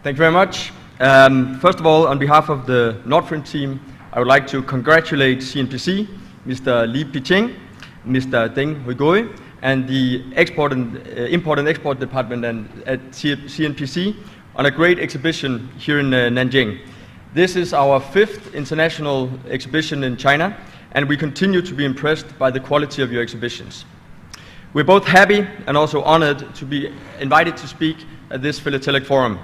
Thank you very much. First of all, on behalf of the Nordfrim team, I would like to congratulate CNPC, Mr. Li Piching, Mr. Deng Huigoi, and the Import and Export Department at CNPC on a great exhibition here in Nanjing. This is our 5th international exhibition in China, and we continue to be impressed by the quality of your exhibitions. We're both happy and also honored to be invited to speak at this philatelic forum.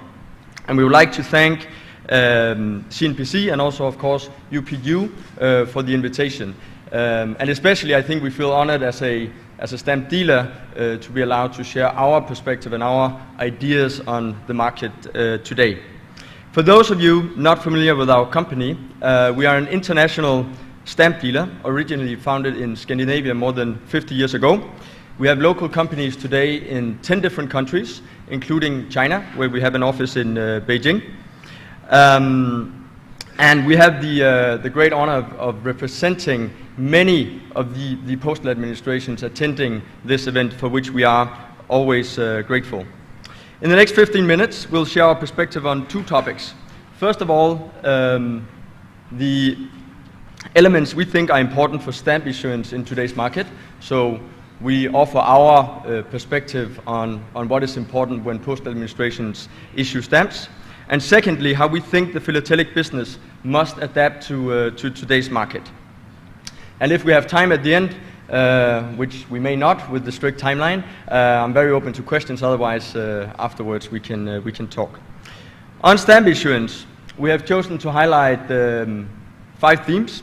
And we would like to thank CNPC and also, of course, UPU for the invitation. And especially, I think we feel honored as a stamp dealer to be allowed to share our perspective and our ideas on the market today. For those of you not familiar with our company, we are an international stamp dealer, originally founded in Scandinavia more than 50 years ago. We have local companies today in 10 different countries, including China, where we have an office in Beijing. And we have the great honor of representing many of the postal administrations attending this event, for which we are always grateful. In the next 15 minutes, we'll share our perspective on 2 topics. First of all, the elements we think are important for stamp issuance in today's market. So we offer our perspective on what is important when postal administrations issue stamps. And secondly, how we think the philatelic business must adapt to today's market. And if we have time at the end, which we may not with the strict timeline, I'm very open to questions. Otherwise, afterwards we can talk. On stamp issuance, we have chosen to highlight 5 themes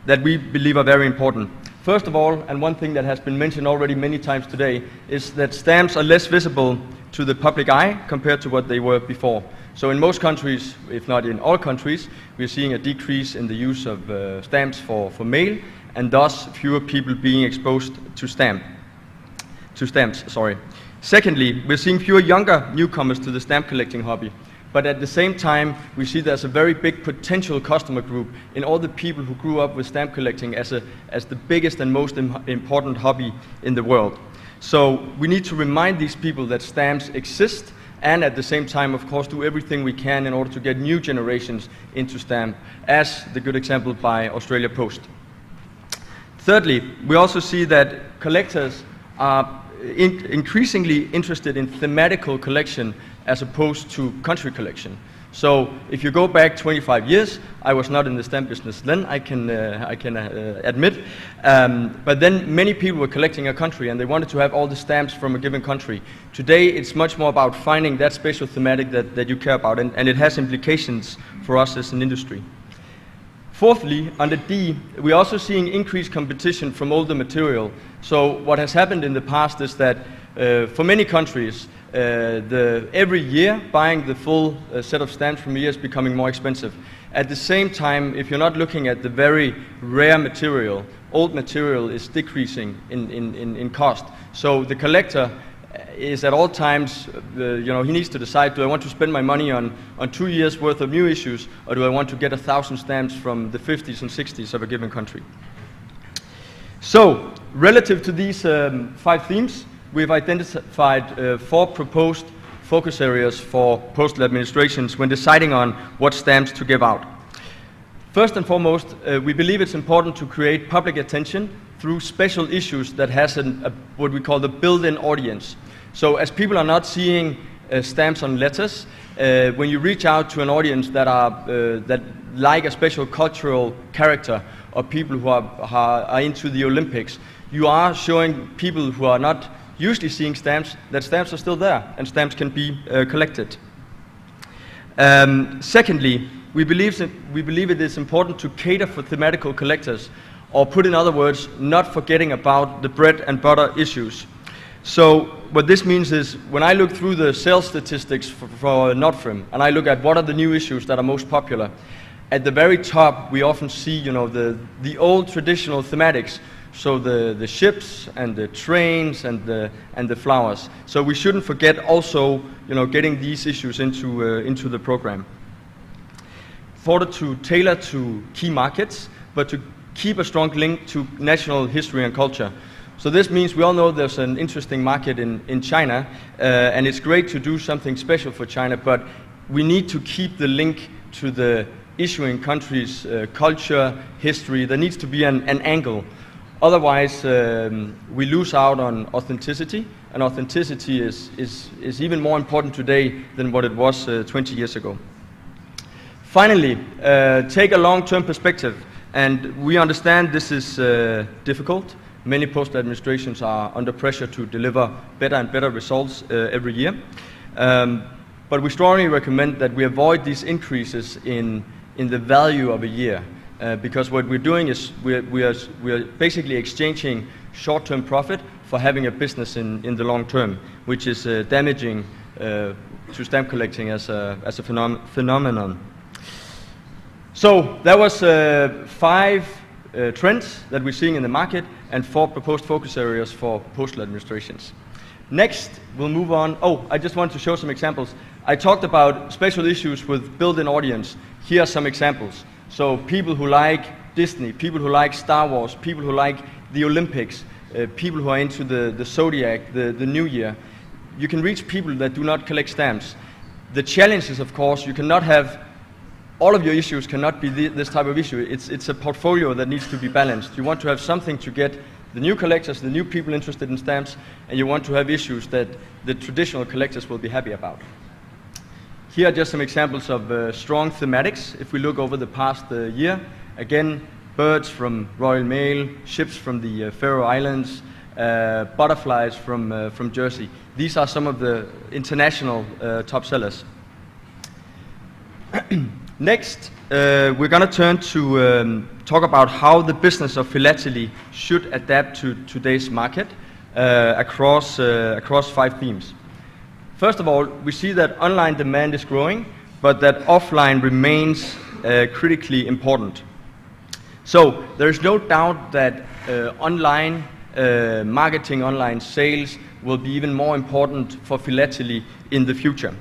that we believe are very important. First of all, and one thing that has been mentioned already many times today, is that stamps are less visible to the public eye compared to what they were before. So in most countries, if not in all countries, we're seeing a decrease in the use of stamps for mail, and thus fewer people being exposed to stamps. Secondly, we're seeing fewer younger newcomers to the stamp collecting hobby. But at the same time, we see there's a very big potential customer group in all the people who grew up with stamp collecting as the biggest and most important hobby in the world. So we need to remind these people that stamps exist, and at the same time, of course, do everything we can in order to get new generations into stamp, as the good example by Australia Post. Thirdly, we also see that collectors are increasingly interested in thematical collection as opposed to country collection. So if you go back 25 years, I was not in the stamp business then, I can admit, but then many people were collecting a country and they wanted to have all the stamps from a given country. Today it's much more about finding that special thematic that you care about, and it has implications for us as an industry. Fourthly, under D, we're also seeing increased competition from older material. So what has happened in the past is that for many countries, every year buying the full set of stamps from here is becoming more expensive. At the same time, if you're not looking at the very rare material, old material is decreasing in cost. So the collector is at all times, he needs to decide, do I want to spend my money on 2 years worth of new issues, or do I want to get 1,000 stamps from the 50s and 60s of a given country? So, relative to these 5 themes, we've identified 4 proposed focus areas for postal administrations when deciding on what stamps to give out. First and foremost, we believe it's important to create public attention through special issues that has what we call the built-in audience. So as people are not seeing stamps on letters, when you reach out to an audience that like a special cultural character, or people who are into the Olympics, you are showing people who are not usually seeing stamps that stamps are still there and stamps can be collected. Secondly, we believe it is important to cater for thematical collectors, or put in other words, not forgetting about the bread and butter issues. So what this means is, when I look through the sales statistics for Nordfrim, and I look at what are the new issues that are most popular, at the very top we often see the old traditional thematics. So the ships and the trains and the flowers. So we shouldn't forget also getting these issues into the program. In order to tailor to key markets, but to keep a strong link to national history and culture. So this means we all know there's an interesting market in China, and it's great to do something special for China, but we need to keep the link to the issuing countries' culture, history. There needs to be an angle. Otherwise, we lose out on authenticity, and authenticity is even more important today than what it was 20 years ago. Finally, take a long-term perspective, and we understand this is difficult. Many postal administrations are under pressure to deliver better and better results every year. But we strongly recommend that we avoid these increases in the value of a year. Because what we're doing is we are basically exchanging short-term profit for having a business in the long term, which is damaging to stamp collecting as a phenomenon. So that was 5 trends that we're seeing in the market and 4 proposed focus areas for postal administrations. Next, we'll move on. Oh, I just want to show some examples. I talked about special issues with built-in audience. Here are some examples. So people who like Disney, people who like Star Wars, people who like the Olympics, people who are into the Zodiac, the New Year. You can reach people that do not collect stamps. The challenge is, of course, you cannot have, all of your issues cannot be this type of issue. It's a portfolio that needs to be balanced. You want to have something to get the new collectors, the new people interested in stamps, and you want to have issues that the traditional collectors will be happy about. Here are just some examples of strong thematics. If we look over the past year, again, birds from Royal Mail, ships from the Faroe Islands, butterflies from Jersey. These are some of the international top sellers. Next, we're going to turn to talk about how the business of philately should adapt to today's market across 5 themes. First of all, we see that online demand is growing, but that offline remains critically important. So there is no doubt that online marketing, online sales will be even more important for philately in the future.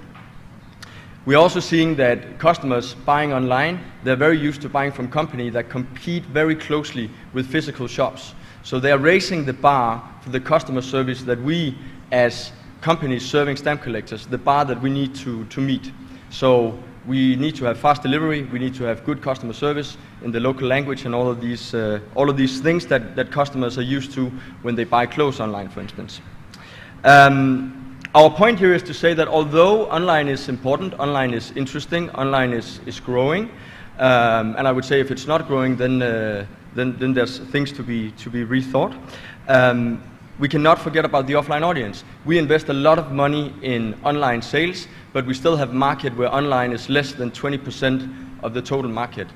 We're also seeing that customers buying online, they're very used to buying from companies that compete very closely with physical shops. So they are raising the bar for the customer service that we, as companies serving stamp collectors, the bar that we need to meet. So we need to have fast delivery, we need to have good customer service in the local language, and all of these things that customers are used to when they buy clothes online, for instance. Our point here is to say that although online is important, online is interesting, online is growing, and I would say if it's not growing, then there's things to be rethought. We cannot forget about the offline audience. We invest a lot of money in online sales, but we still have a market where online is less than 20% of the total market.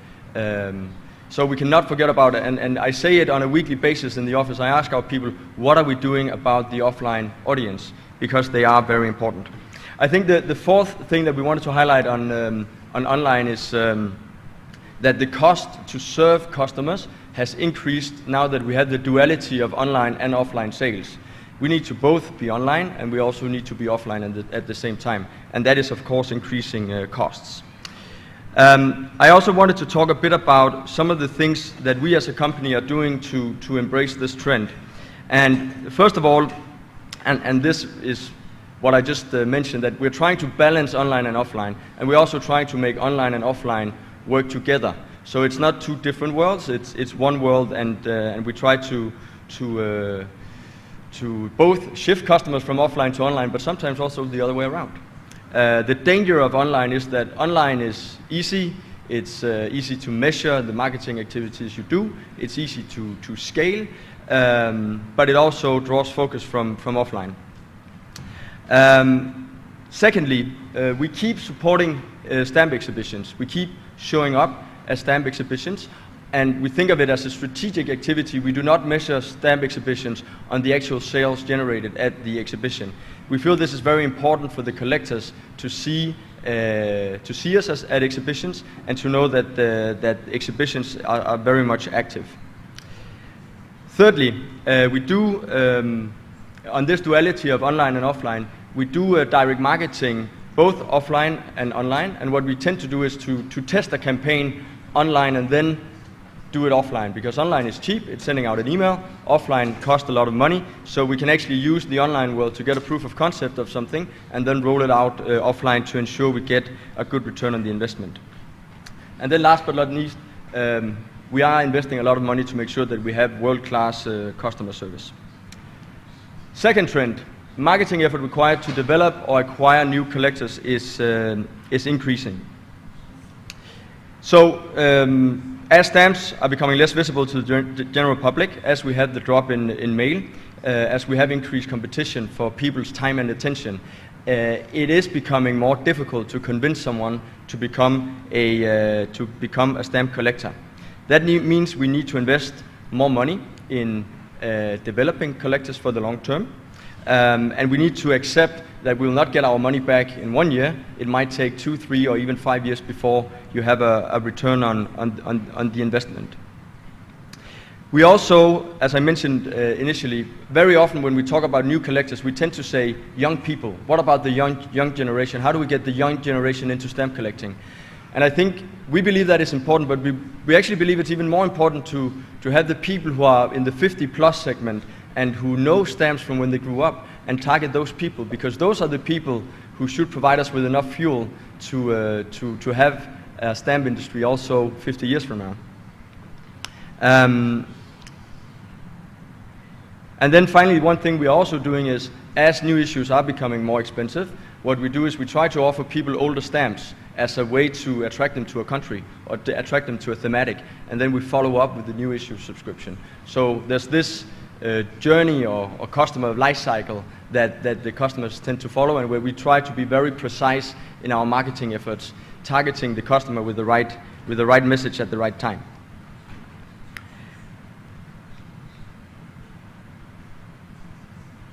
So we cannot forget about it, and I say it on a weekly basis in the office. I ask our people, what are we doing about the offline audience? Because they are very important. I think the 4th thing that we wanted to highlight on online is that the cost to serve customers has increased now that we have the duality of online and offline sales. We need to both be online, and we also need to be offline at the same time, and that is of course increasing costs. I also wanted to talk a bit about some of the things that we as a company are doing to embrace this trend. And first of all, and this is what I just mentioned, that we're trying to balance online and offline, and we're also trying to make online and offline work together. So it's not 2 different worlds, it's one world, and we try to both shift customers from offline to online, but sometimes also the other way around. The danger of online is that online is easy, it's easy to measure the marketing activities you do, it's easy to scale, but it also draws focus from offline. Secondly, we keep supporting stamp exhibitions. We keep showing up as stamp exhibitions, and we think of it as a strategic activity. We do not measure stamp exhibitions on the actual sales generated at the exhibition. We feel this is very important for the collectors to see us at exhibitions, and to know that exhibitions are very much active. Thirdly, we do, on this duality of online and offline, we do direct marketing both offline and online, and what we tend to do is to test a campaign online and then do it offline, because online is cheap, it's sending out an email. Offline costs a lot of money, so we can actually use the online world to get a proof of concept of something and then roll it out offline to ensure we get a good return on the investment. And then last but not least, we are investing a lot of money to make sure that we have world-class customer service. Second trend, marketing effort required to develop or acquire new collectors is increasing. So, as stamps are becoming less visible to the general public, as we have the drop in mail, as we have increased competition for people's time and attention, it is becoming more difficult to convince someone to become a stamp collector. That means we need to invest more money in developing collectors for the long term, and we need to accept that we will not get our money back in 1 year. It might take 2, 3, or even 5 years before you have a return on the investment. We also, as I mentioned initially, very often when we talk about new collectors, we tend to say young people. What about the young generation? How do we get the young generation into stamp collecting? And I think we believe that is important, but we actually believe it's even more important to have the people who are in the 50+ segment and who know stamps from when they grew up and target those people, because those are the people who should provide us with enough fuel to have a stamp industry also 50 years from now. And then finally, one thing we are also doing is, as new issues are becoming more expensive, what we do is we try to offer people older stamps as a way to attract them to a country or to attract them to a thematic, and then we follow up with the new issue subscription. So there's this journey or customer life cycle that the customers tend to follow, and where we try to be very precise in our marketing efforts, targeting the customer with the right message at the right time.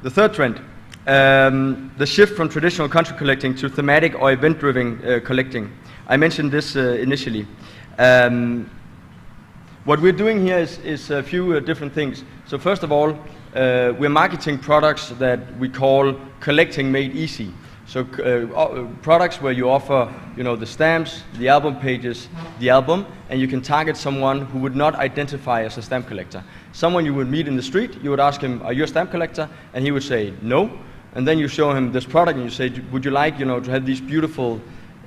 The third trend, the shift from traditional country collecting to thematic or event-driven collecting. I mentioned this initially. What we're doing here is a few different things. So first of all, we're marketing products that we call collecting made easy. So products where you offer, the stamps, the album pages, the album, and you can target someone who would not identify as a stamp collector. Someone you would meet in the street, you would ask him, "Are you a stamp collector?" And he would say, "No." And then you show him this product and you say, "Would you like, to have these beautiful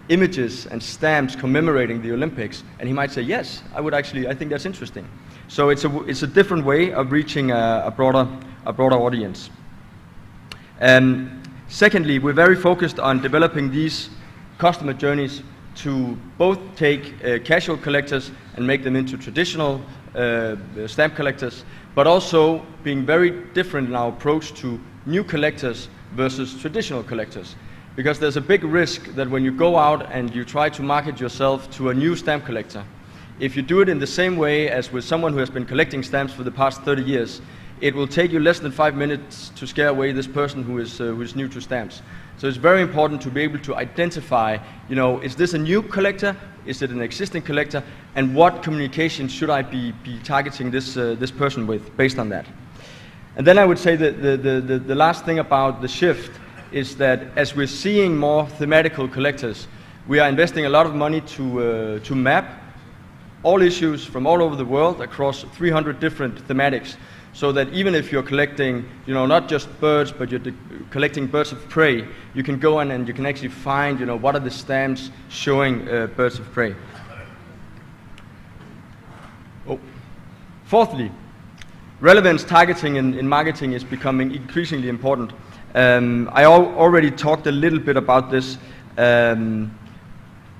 images and stamps commemorating the Olympics?" And he might say, "Yes, I think that's interesting." So it's a different way of reaching a broader audience. Secondly, we're very focused on developing these customer journeys to both take casual collectors and make them into traditional stamp collectors, but also being very different in our approach to new collectors versus traditional collectors. Because there's a big risk that when you go out and you try to market yourself to a new stamp collector, if you do it in the same way as with someone who has been collecting stamps for the past 30 years, it will take you less than 5 minutes to scare away this person who is new to stamps. So it's very important to be able to identify, is this a new collector? Is it an existing collector? And what communication should I be targeting this person with based on that? And then I would say that the last thing about the shift is that as we're seeing more thematical collectors, we are investing a lot of money to map all issues from all over the world across 300 different thematics, so that even if you're collecting, not just birds, but you're collecting birds of prey, you can go in and you can actually find, what are the stamps showing birds of prey. Fourthly, relevance targeting in marketing is becoming increasingly important. I already talked a little bit about this,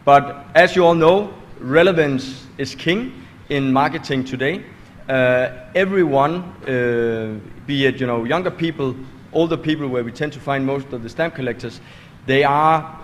but as you all know, relevance is king in marketing today. Everyone, be it younger people, older people, where we tend to find most of the stamp collectors, they are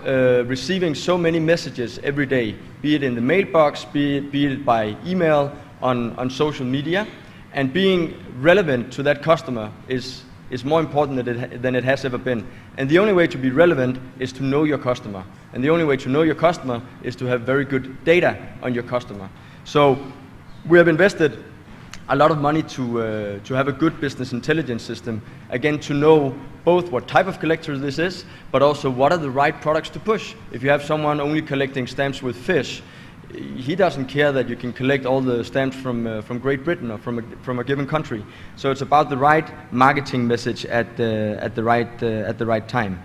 receiving so many messages every day, be it in the mailbox, be it by email, on social media, and being relevant to that customer is more important than it has ever been. And the only way to be relevant is to know your customer. And the only way to know your customer is to have very good data on your customer. So we have invested a lot of money to have a good business intelligence system, again, to know both what type of collector this is, but also what are the right products to push. If you have someone only collecting stamps with fish, he doesn't care that you can collect all the stamps from Great Britain or from a given country. So it's about the right marketing message at the right time.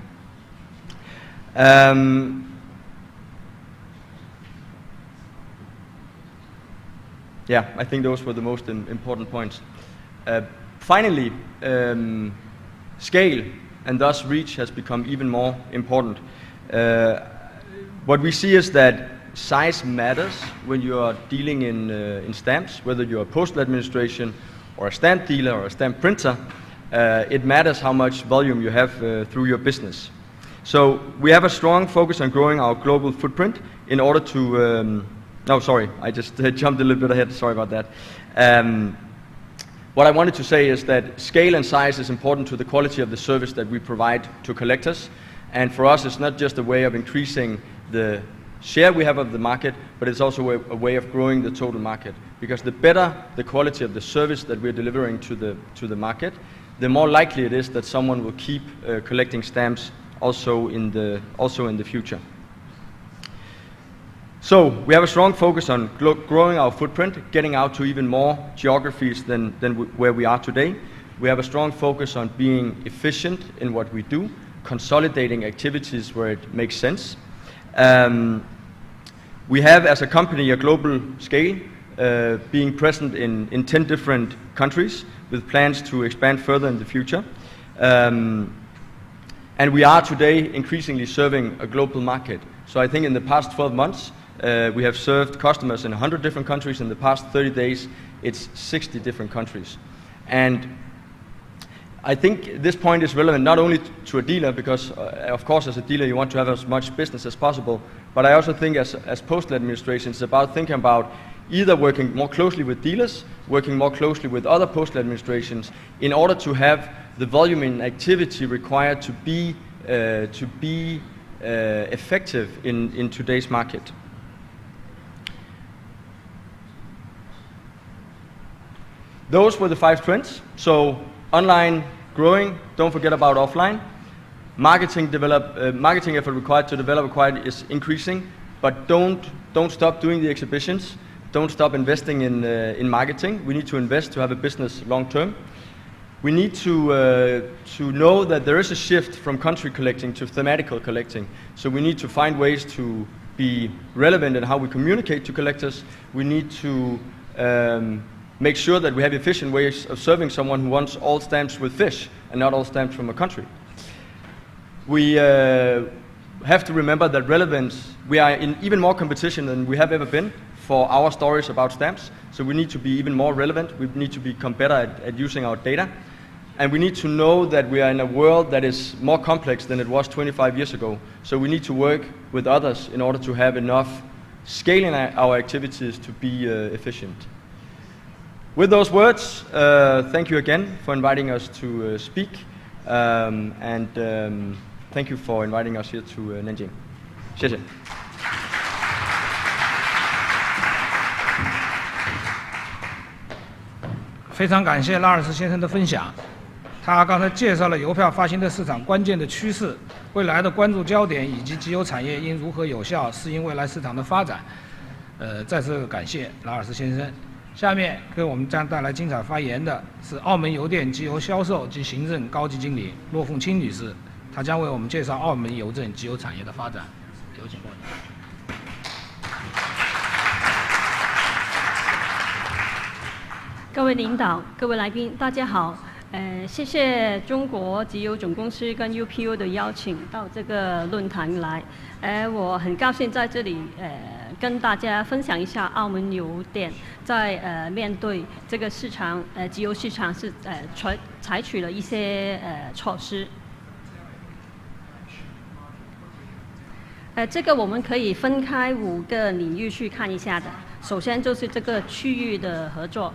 Yeah, I think those were the most important points. Finally, scale and thus reach has become even more important. What we see is that size matters when you are dealing in stamps, whether you're a postal administration or a stamp dealer or a stamp printer. It matters how much volume you have through your business. So we have a strong focus on growing our global footprint in order to no, sorry, I just jumped a little bit ahead, sorry about that. What I wanted to say is that scale and size is important to the quality of the service that we provide to collectors. And for us, it's not just a way of increasing the share we have of the market, but it's also a way of growing the total market. Because the better the quality of the service that we're delivering to the market, the more likely it is that someone will keep collecting stamps also in the future. So we have a strong focus on growing our footprint, getting out to even more geographies than where we are today. We have a strong focus on being efficient in what we do, consolidating activities where it makes sense. We have, as a company, a global scale, being present in 10 different countries with plans to expand further in the future. And we are today increasingly serving a global market. So I think in the past 12 months, we have served customers in 100 different countries. In the past 30 days, it's 60 different countries. And I think this point is relevant not only to a dealer, because of course as a dealer you want to have as much business as possible, but I also think as postal administration it's about thinking about either working more closely with dealers, working more closely with other postal administrations in order to have the volume and activity required to be effective in today's market. Those were the 5 trends. So online growing, don't forget about offline. Marketing effort required to develop acquired is increasing, but don't stop doing the exhibitions. Don't stop investing in marketing. We need to invest to have a business long term. We need to know that there is a shift from country collecting to thematical collecting. So we need to find ways to be relevant in how we communicate to collectors. We need to make sure that we have efficient ways of serving someone who wants all stamps with fish and not all stamps from a country. We have to remember that relevance, we are in even more competition than we have ever been for our stories about stamps. So we need to be even more relevant. We need to become better at using our data. And we need to know that we are in a world that is more complex than it was 25 years ago. So we need to work with others in order to have enough scale in our activities to be efficient. With those words, thank you again for inviting us to speak, and thank you for inviting us here to Nanjing. 谢谢。非常感谢拉尔斯先生的分享，他刚才介绍了邮票发行的市场关键的趋势、未来的关注焦点以及集邮产业应如何有效适应未来市场的发展。再次感谢拉尔斯先生。下面给我们将带来精彩发言的是澳门邮电集邮销售及行政高级经理骆凤清女士，她将为我们介绍澳门邮政集邮产业的发展。有请过来。各位领导、各位来宾，大家好。谢谢中国集邮总公司跟 UPU 的邀请到这个论坛来。我很高兴在这里跟大家分享一下澳门邮电在面对这个市场集邮市场是采取了一些措施。这个我们可以分开5个领域去看一下的。首先就是这个区域的合作。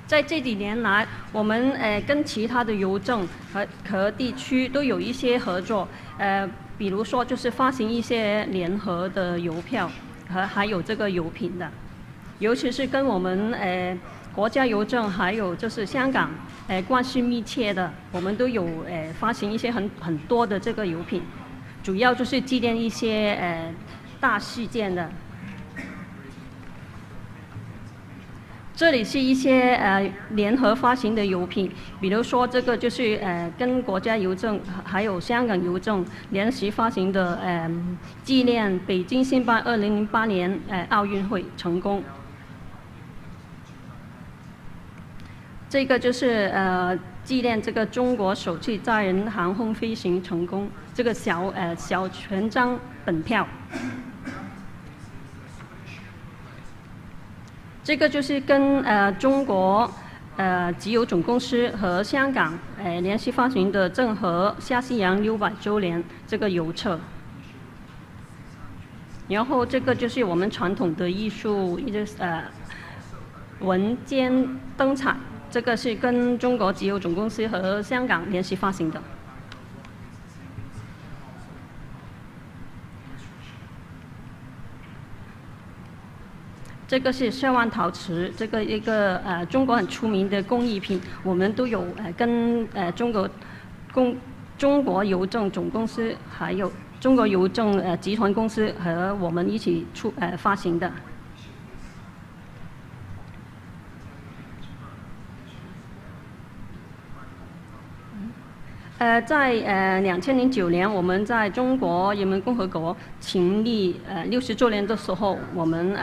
在这几年来，我们跟其他的邮政和地区都有一些合作，比如说就是发行一些联合的邮票和还有这个邮品的，尤其是跟我们国家邮政还有就是香港关系密切的，我们都有发行一些很多的这个邮品，主要就是纪念一些大事件的。这里是一些联合发行的邮品，比如说这个就是跟国家邮政还有香港邮政联席发行的纪念北京申办2008年奥运会成功。这个就是纪念这个中国首次载人航空飞行成功，这个小全章本票。这个就是跟中国集邮总公司和香港联系发行的郑和下西洋600周年这个邮册。然后这个就是我们传统的艺术，文件灯彩，这个是跟中国集邮总公司和香港联系发行的。这个是涉万陶瓷，这个一个中国很出名的工艺品，我们都有跟中国邮政总公司还有中国邮政集团公司和我们一起发行的。在2009年，我们在中国人民共和国成立60周年的时候，我们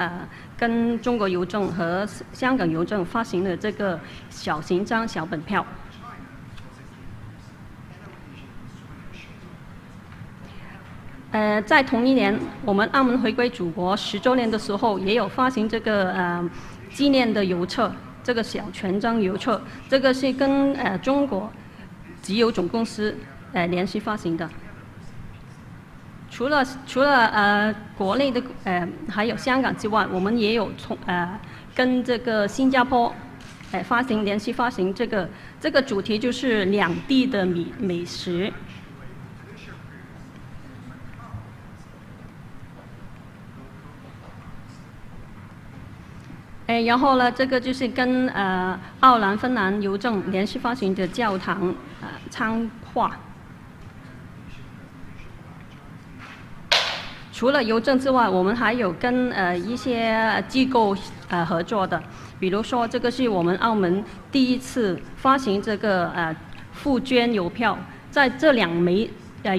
跟中国邮政和香港邮政发行了这个小型张小本票。在同一年，我们澳门回归祖国10周年的时候，也有发行这个纪念的邮册，这个小全章邮册，这个是跟中国集邮总公司联系发行的。除了国内的还有香港之外，我们也有跟这个新加坡联系发行这个主题就是两地的美食。然后呢，这个就是跟奥兰芬兰邮政联系发行的教堂餐画。除了邮政之外，我们还有跟一些机构合作的，比如说这个是我们澳门第一次发行这个付捐邮票，在这2枚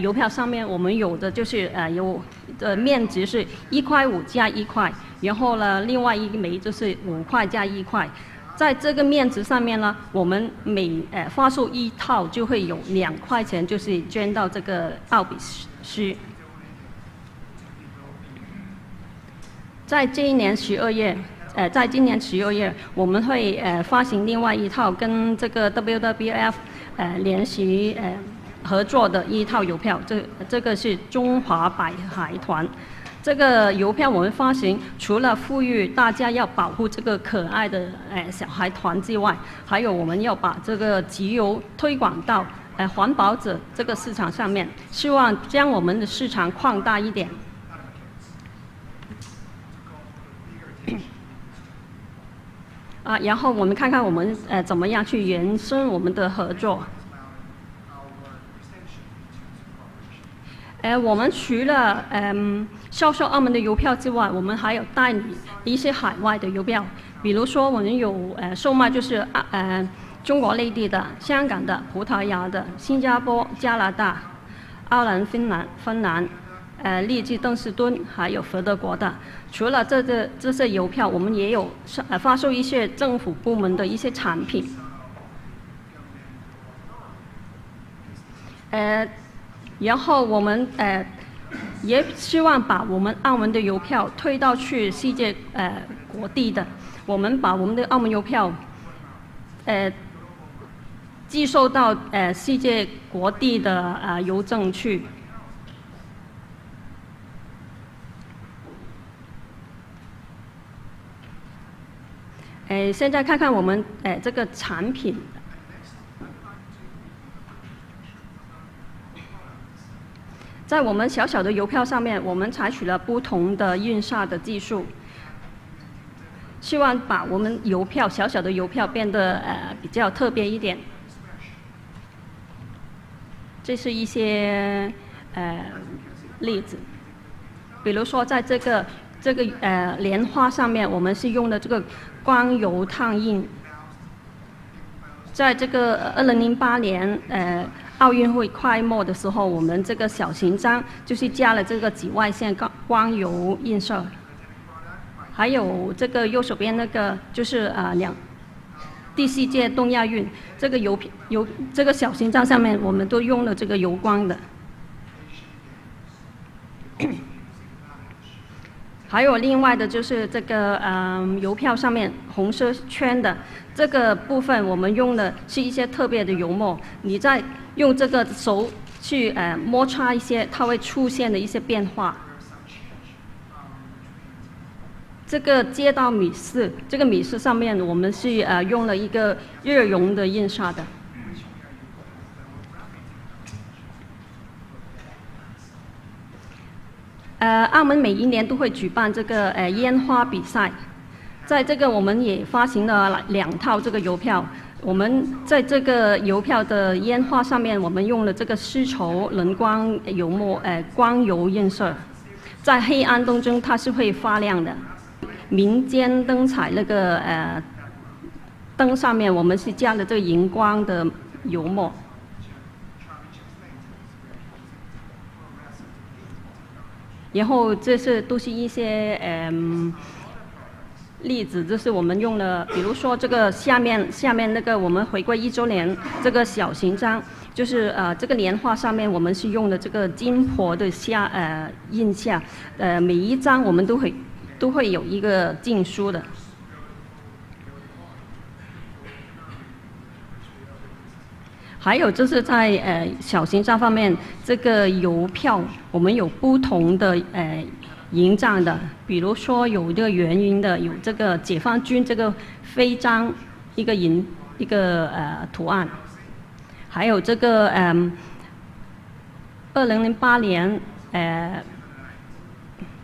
邮票上面，我们有的就是有的面值是1块5加1块。然后呢，另外一枚就是5块加1块，在这个面值上面呢，我们每发售1套就会有2块钱，就是捐到这个奥比斯。在今年12月，我们会发行另外一套跟这个 WWF 联席合作的一套邮票，这个是中华白海团。这个邮票我们发行，除了呼吁大家要保护这个可爱的小海团之外，还有我们要把这个集邮推广到环保者这个市场上面，希望将我们的市场扩大一点。然后我们看看我们怎么样去延伸我们的合作。我们除了销售澳门的邮票之外，我们还有代理一些海外的邮票，比如说我们有售卖就是中国内地的、香港的、葡萄牙的、新加坡、加拿大、奥兰芬兰、利兹登士敦还有德国的。除了这些邮票，我们也有发售一些政府部门的一些产品。然后我们也希望把我们澳门的邮票推到去世界各地的，我们把我们的澳门邮票寄售到世界各地的邮政去。现在看看我们这个产品。在我们小小的邮票上面，我们采取了不同的印刷的技术，希望把我们小小的邮票变得比较特别一点。这是一些例子。比如说在这个莲花上面，我们是用的这个光油烫印。在这个2008年奥运会开幕的时候，我们这个小型章就是加了这个紫外线光油映射。还有这个右手边那个就是第4届东亚运，这个这个小型章上面我们都用了这个油光的。还有另外的就是这个邮票上面红色圈的这个部分，我们用的是一些特别的油墨，你再用这个手去摩擦一些，它会出现的一些变化。这个街道米字，这个米字上面我们是用了一个热熔的印刷的。澳门每一年都会举办这个烟花比赛，在这个我们也发行了2套这个邮票。我们在这个邮票的烟花上面，我们用了这个丝绸冷光油墨光油映射，在黑暗当中它是会发亮的。民间灯彩那个灯上面我们是加了这个荧光的油墨。然后这都是一些例子，就是我们用了，比如说这个下面那个我们回归1周年这个小型章，就是这个莲花上面我们是用的这个金箔的印下，每一张我们都会有一个禁书的。还有就是在小型章方面，这个邮票我们有不同的营帐的，比如说有这个圆云的，有这个解放军这个徽章一个图案，还有这个2008年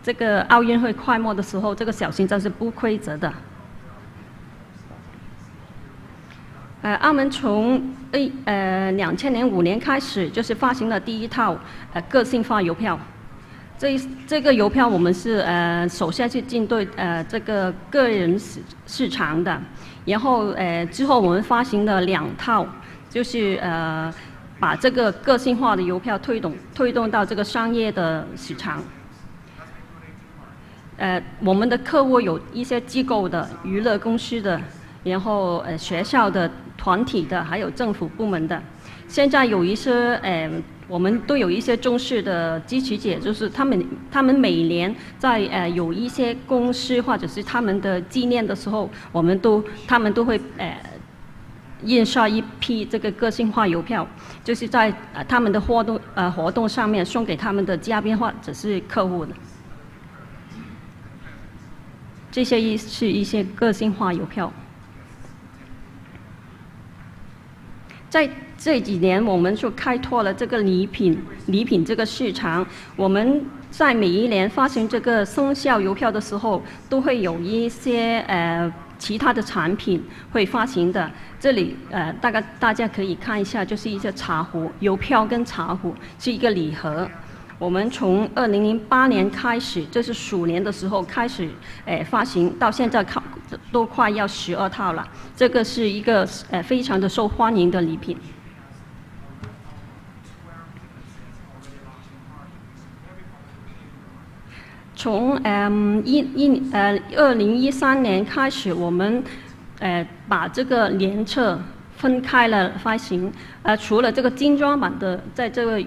这个奥运会开幕的时候，这个小型章是不规则的。澳门从2005年开始，就是发行了第一套个性化邮票。这个邮票我们是首先是针对这个个人市场的，然后之后我们发行了2套，就是把这个个性化的邮票推动到这个商业的市场。我们的客户有一些机构的、娱乐公司的，然后学校的、团体的，还有政府部门的。现在有一些我们都有一些重视的支持者，就是他们每年在有一些公司或者是他们的纪念的时候，他们都会印刷一批这个个性化邮票，就是在他们的活动上面送给他们的嘉宾或者是客户的。这些是一些个性化邮票。在这几年，我们就开拓了这个礼品这个市场。我们在每一年发行这个生肖邮票的时候，都会有一些其他的产品会发行的。这里大家可以看一下，就是一些茶壶邮票跟茶壶是一个礼盒。我们从2008年开始，这是鼠年的时候开始发行，到现在都快要12套了。这个是一个非常的受欢迎的礼品。从2013年开始，我们把这个联册分开了发行，除了这个精装版的，在这个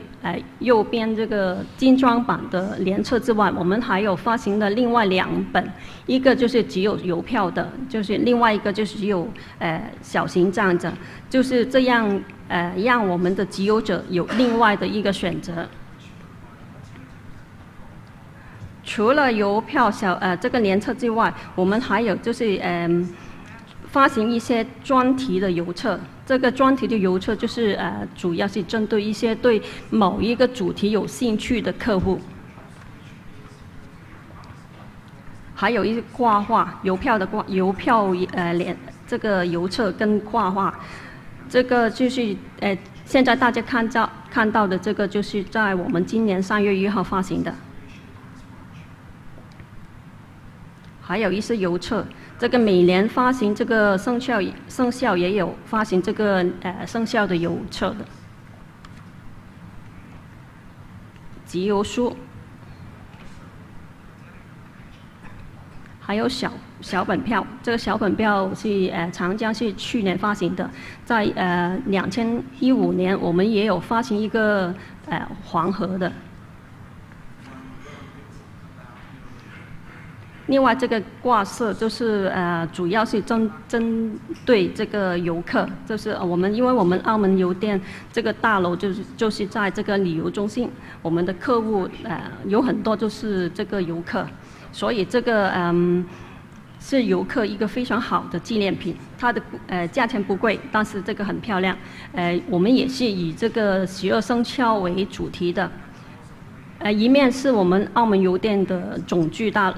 右边这个精装版的联册之外，我们还有发行的另外2本，一个就是只有邮票的，就是另外一个就是只有小型章的，就是这样让我们的集邮者有另外的一个选择。除了邮票这个联册之外，我们还有就是发行一些专题的邮册。这个专题的邮册就是主要是针对一些对某一个主题有兴趣的客户。还有一些挂画邮票的这个邮册跟挂画，这个就是现在大家看到的这个就是在我们今年3月1号发行的。还有一些邮册。这个每年发行这个生肖也有发行这个生肖的邮册的。集邮书，还有小本票。这个小本票是长江是去年发行的，在2015年我们也有发行一个黄盒的。另外，这个挂设就是主要是针对这个游客，就是因为我们澳门邮电这个大楼就是在这个旅游中心，我们的客户有很多就是这个游客，所以这个是游客一个非常好的纪念品。它的价钱不贵，但是这个很漂亮。我们也是以这个12生肖为主题的。一面是我们澳门邮电的总局大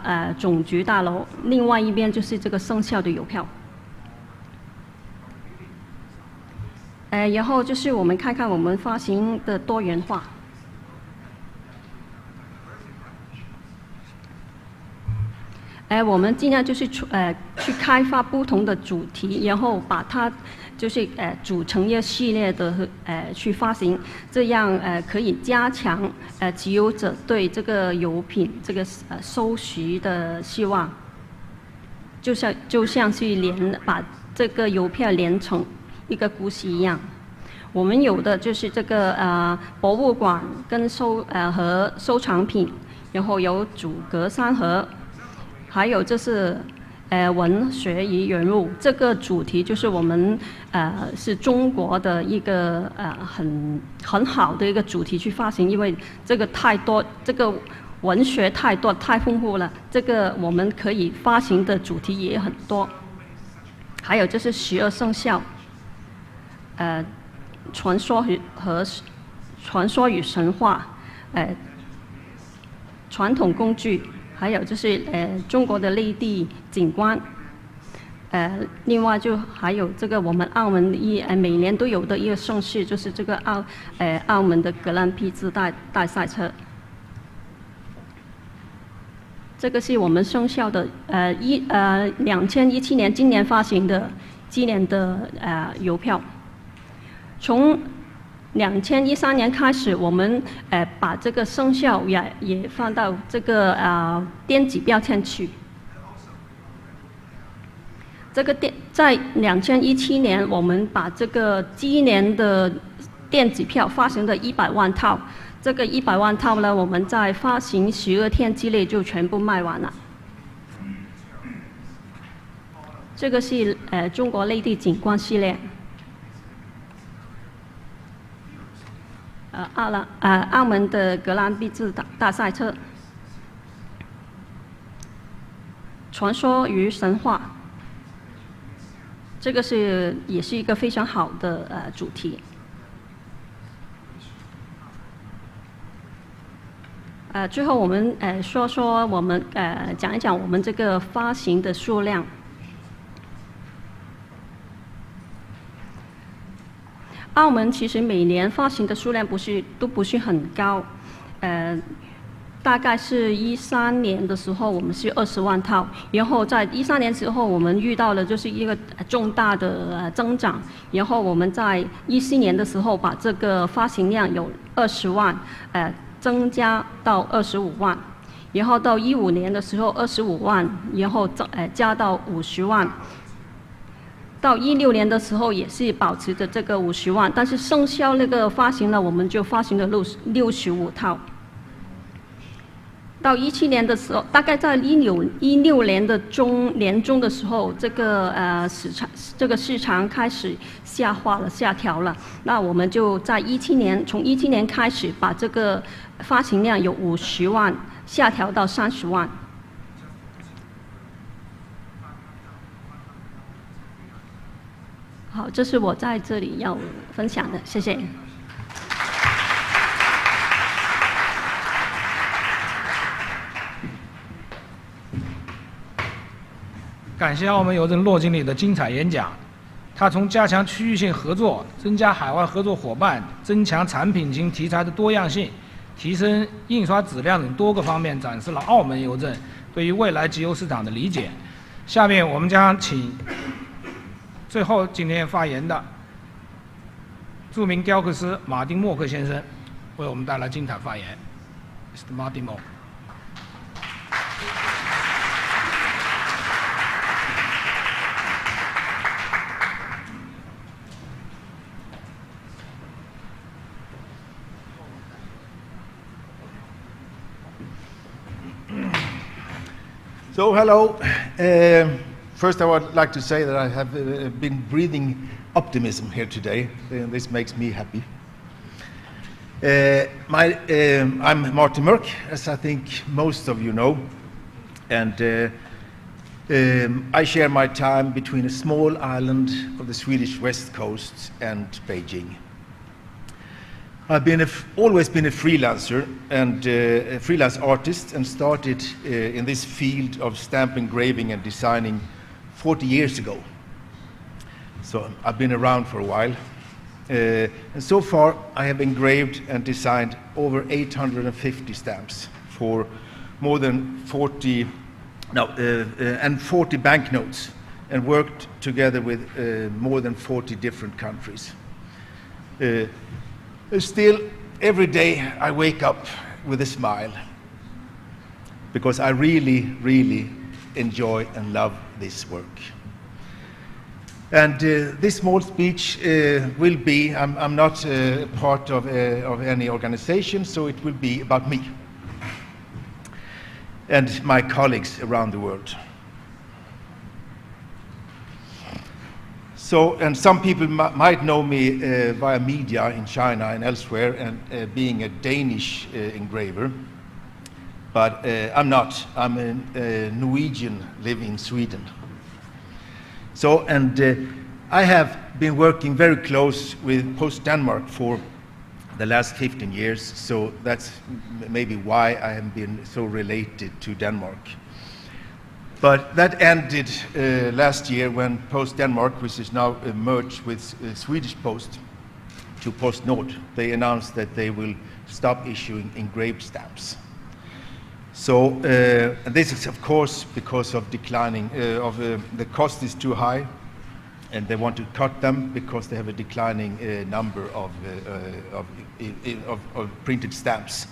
楼，另外一边就是这个生肖的邮票。然后就是我们看看我们发行的多元化。我们尽量就是去开发不同的主题，然后把它就是组成一个系列的去发行，这样可以加强集邮者对这个邮品这个收集的希望，就像是把这个邮票连成一个故事一样。我们有的就是这个博物馆跟和收藏品，然后有主格三盒。还有就是文学与人物，这个主题就是我们是中国的一个很好的一个主题去发行，因为这个太多，这个文学太多太丰富了，这个我们可以发行的主题也很多。还有就是12生肖，传说与神话，传统工具。还有就是中国的内地景观，另外就还有这个我们澳门每年都有的一个盛事，就是这个澳门的格兰披治大赛车。这个是我们生肖的2017年今年发行的今年的邮票。从2013年开始，我们把这个生肖也放到这个电子标签去。这个在2017年，我们把这个今年的电子票发行的100万套，这个100万套呢，我们在发行12天之内就全部卖完了。这个是中国内地景观系列。澳门的格兰披治大赛车，传说与神话，这个也是一个非常好的主题。最后我们说我们讲一讲我们这个发行的数量。澳门其实每年发行的数量都不是很高，大概是13年的时候我们是20万套，然后在13年之后我们遇到了就是一个重大的增长，然后我们在14年的时候把这个发行量有20万，增加到25万，然后到15年的时候25万，然后加到50万。到16年的时候也是保持着这个50万，但是生肖那个发行呢，我们就发行了65套。到17年的时候，大概在16年的年中的时候，这个市场开始下调了。那我们就在从17年开始，把这个发行量有50万下调到30万。好，这是我在这里要分享的，谢谢。感谢澳门邮政骆经理的精彩演讲。他从加强区域性合作、增加海外合作伙伴、增强产品及题材的多样性、提升印刷质量等多个方面，展示了澳门邮政对于未来集邮市场的理解。下面我们将请最后今天发言的著名雕刻师马丁·默克先生为我们带来精彩发言。Mr. Martin Mock. So, hello. First, I would like to say that I have been breathing optimism here today. This makes me happy. I'm Martin Mörk, as I think most of you know, and I share my time between a small island of the Swedish west coast and Beijing. I've always been a freelancer and a freelance artist, and started in this field of stamp engraving and designing 40 years ago. So I've been around for a while. And so far I have engraved and designed over 850 stamps for more than 40 banknotes, and worked together with more than 40 different countries. Still, every day I wake up with a smile, because I really, really enjoy and love this work. And this small speech will be, I'm not part of any organization, so it will be about me and my colleagues around the world. So, and some people might know me via media in China and elsewhere, and being a Danish engraver, but I'm not. I'm a Norwegian living in Sweden. So, and I have been working very close with Post Denmark for the last 15 years, so that's maybe why I have been so related to Denmark. But that ended last year when Post Denmark, which is now merged with Swedish Post to PostNord, they announced that they will stop issuing engraved stamps. So and this is of course because of declining, the cost is too high, and they want to cut them because they have a declining number of printed stamps.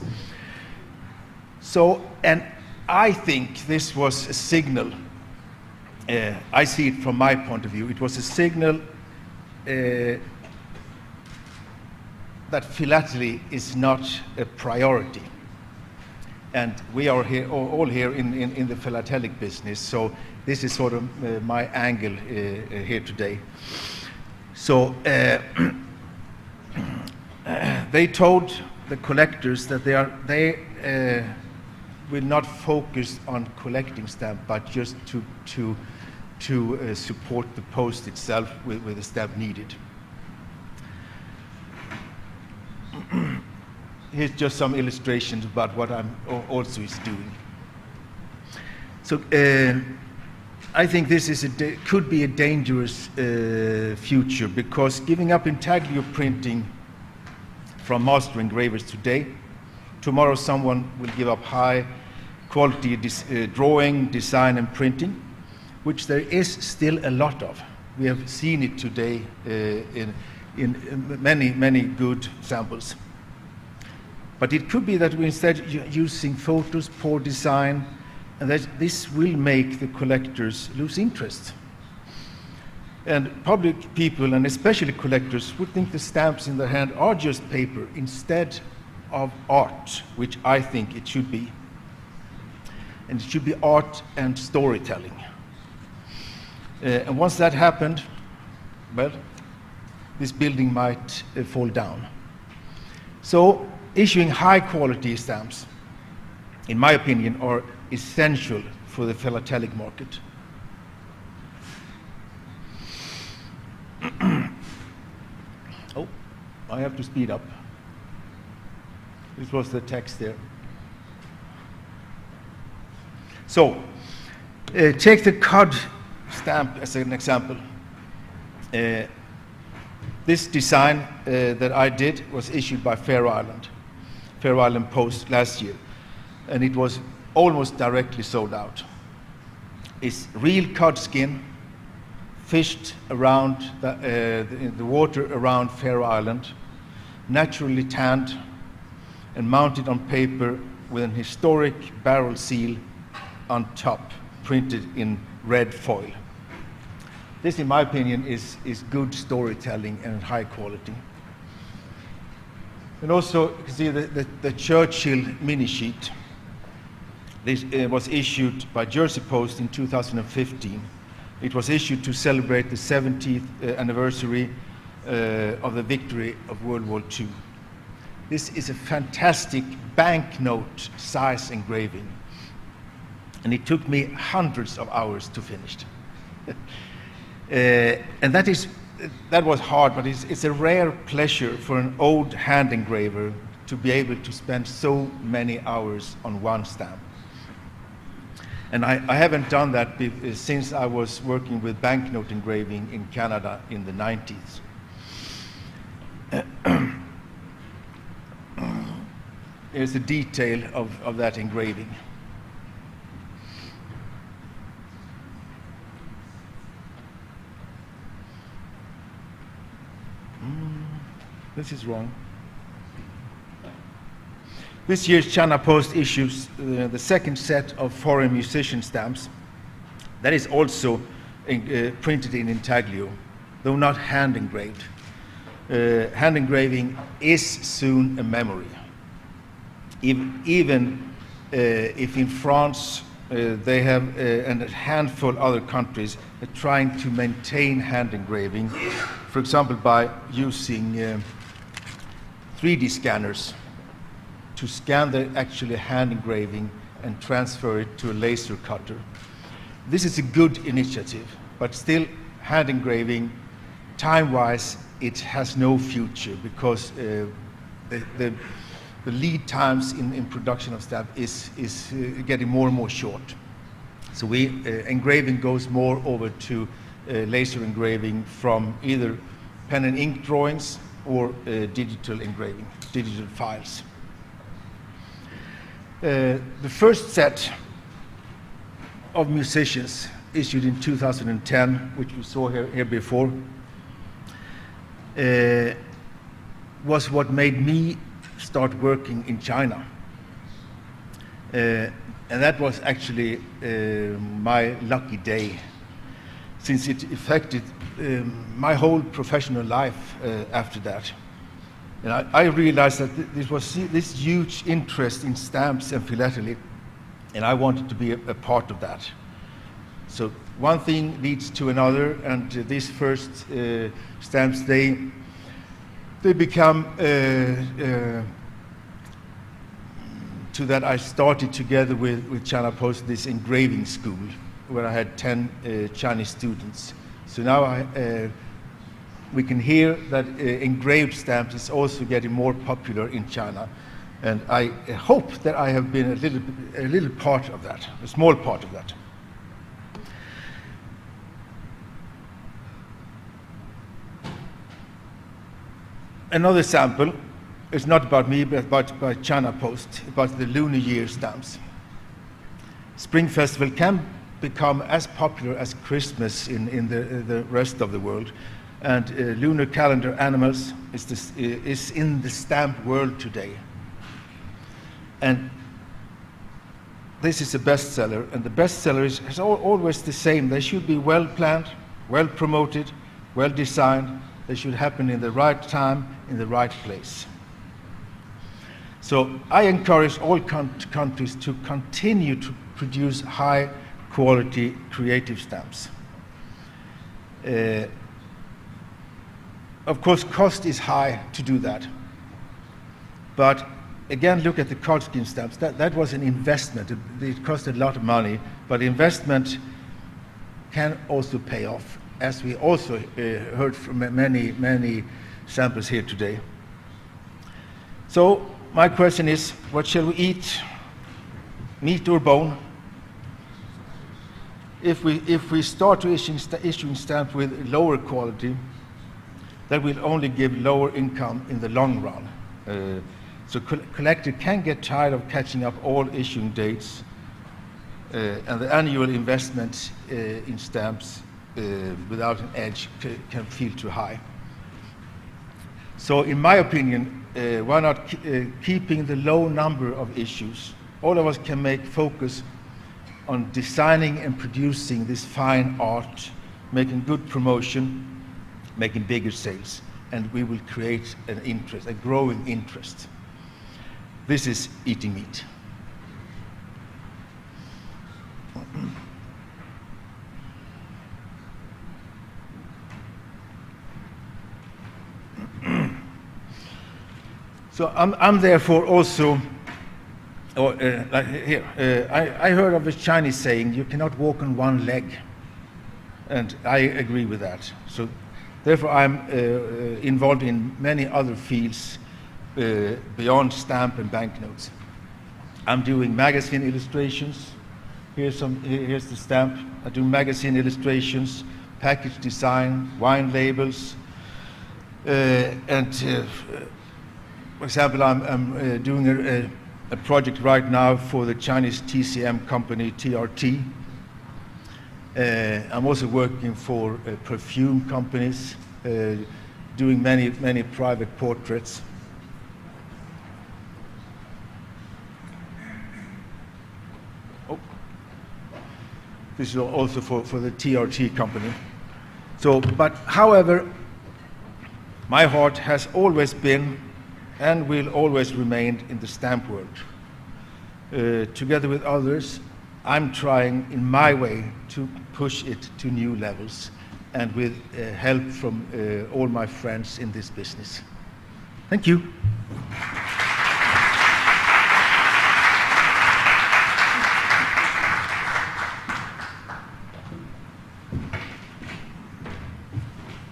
So, and I think this was a signal, I see it from my point of view, it was a signal that philately is not a priority. And we are here, all here in the philatelic business, so this is sort of my angle here today. So they told the collectors that they will not focus on collecting stamp, but just to support the post itself with the stamp needed. Here's just some illustrations about what I'm also is doing. So I think this is could be a dangerous future, because giving up intaglio printing from master engravers today, tomorrow someone will give up high quality drawing, design and printing, which there is still a lot of. We have seen it today in many good samples. But it could be that we're instead using photos, poor design, and that this will make the collectors lose interest. And public people, and especially collectors, would think the stamps in their hand are just paper instead of art, which I think it should be. And it should be art and storytelling. And once that happened, well, this building might fall down. So, issuing high quality stamps, in my opinion, are essential for the philatelic market. Oh, I have to speed up. This was the text there. So, take the cod stamp as an example. This design that I did was issued by Faroe Island Post last year, and it was almost directly sold out. It's real cod skin, fished around the water around Faroe Island, naturally tanned and mounted on paper with an historic barrel seal on top, printed in red foil. This, in my opinion, is good storytelling and high quality. And also, you can see the Churchill mini sheet. This was issued by Jersey Post in 2015. It was issued to celebrate the 70th anniversary of the victory of World War II. This is a fantastic banknote size engraving, and it took me hundreds of hours to finish. And that was hard, but it's a rare pleasure for an old hand engraver to be able to spend so many hours on one stamp. And I haven't done that since I was working with banknote engraving in Canada in the 90s. Here's a detail of that engraving. This is wrong. This year's China Post issues the second set of foreign musician stamps. That is also printed in intaglio, though not hand engraved. Hand engraving is soon a memory. Even if in France they have, and a handful of other countries, are trying to maintain hand engraving, for example by using 3D scanners to scan the actual hand engraving and transfer it to a laser cutter. This is a good initiative, but still hand engraving, time-wise, it has no future because the lead times in production of stamp is getting more and more short. So engraving goes more over to laser engraving from either pen and ink drawings or digital engraving, digital files. The first set of musicians issued in 2010, which we saw here before, was what made me start working in China. And that was actually my lucky day, since it affected my whole professional life after that. And I realized that there was this huge interest in stamps and philately, and I wanted to be a part of that. So one thing leads to another, and these first stamps, they become to that I started together with China Post this engraving school, where I had 10 Chinese students. So now we can hear that engraved stamps is also getting more popular in China, and I hope that I have been a little part of that, a small part of that. Another sample is not about me, but by China Post, about the Lunar Year stamps. Spring Festival can become as popular as Christmas in the rest of the world, and lunar calendar animals is in the stamp world today. And this is a bestseller, and the bestseller is always the same. They should be well planned, well promoted, well designed. They should happen in the right time, in the right place. So I encourage all countries to continue to produce high quality creative stamps. Of course, cost is high to do that. But again, look at the card scheme stamps. That was an investment. It cost a lot of money, but investment can also pay off, as we also heard from many samples here today. So my question is, what shall we eat, meat or bone? If we start to issuing stamps with lower quality, that will only give lower income in the long run. So collector can get tired of catching up all issuing dates and the annual investment in stamps without an edge can feel too high. So in my opinion, why not keeping the low number of issues? All of us can make focus on designing and producing this fine art, making good promotion, making bigger sales, and we will create an interest, a growing interest. This is eating meat. So I'm therefore also, like here, I heard of a Chinese saying, you cannot walk on one leg. And I agree with that. So therefore I'm involved in many other fields beyond stamp and banknotes. I'm doing magazine illustrations. Here's the stamp. I do magazine illustrations, package design, wine labels, for example, I'm doing a project right now for the Chinese TCM company TRT. I'm also working for perfume companies, doing many private portraits. Oh. This is also for the TRT company. So, but however, my heart has always been and will always remain in the stamp world. Together with others, I'm trying in my way to push it to new levels, and with help from all my friends in this business. Thank you.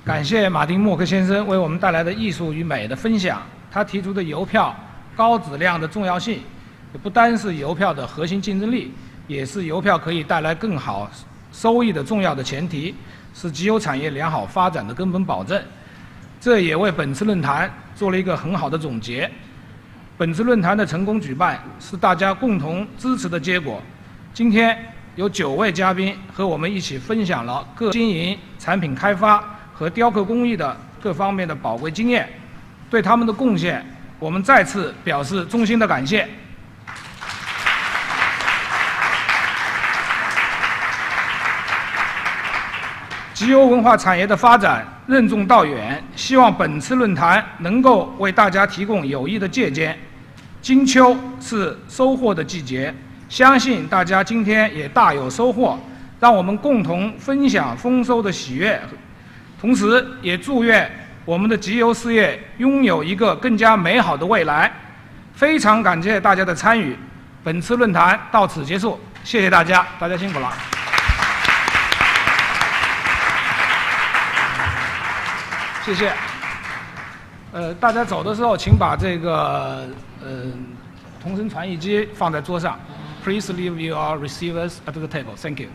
感谢马丁·默克先生为我们带来的艺术与美的分享。他提出的邮票高质量的重要性，也不单是邮票的核心竞争力，也是邮票可以带来更好收益的重要的前提，是集邮产业良好发展的根本保证。这也为本次论坛做了一个很好的总结。本次论坛的成功举办是大家共同支持的结果。今天有9位嘉宾和我们一起分享了各经营、产品开发和雕刻工艺的各方面的宝贵经验。对他们的贡献，我们再次表示衷心的感谢。集邮文化产业的发展任重道远，希望本次论坛能够为大家提供有益的借鉴。金秋是收获的季节，相信大家今天也大有收获，让我们共同分享丰收的喜悦，同时也祝愿我们的集邮事业拥有一个更加美好的未来。非常感谢大家的参与，本次论坛到此结束，谢谢大家，大家辛苦了。谢谢。大家走的时候，请把这个同声传译机放在桌上。Please leave your receivers at the table. Thank you.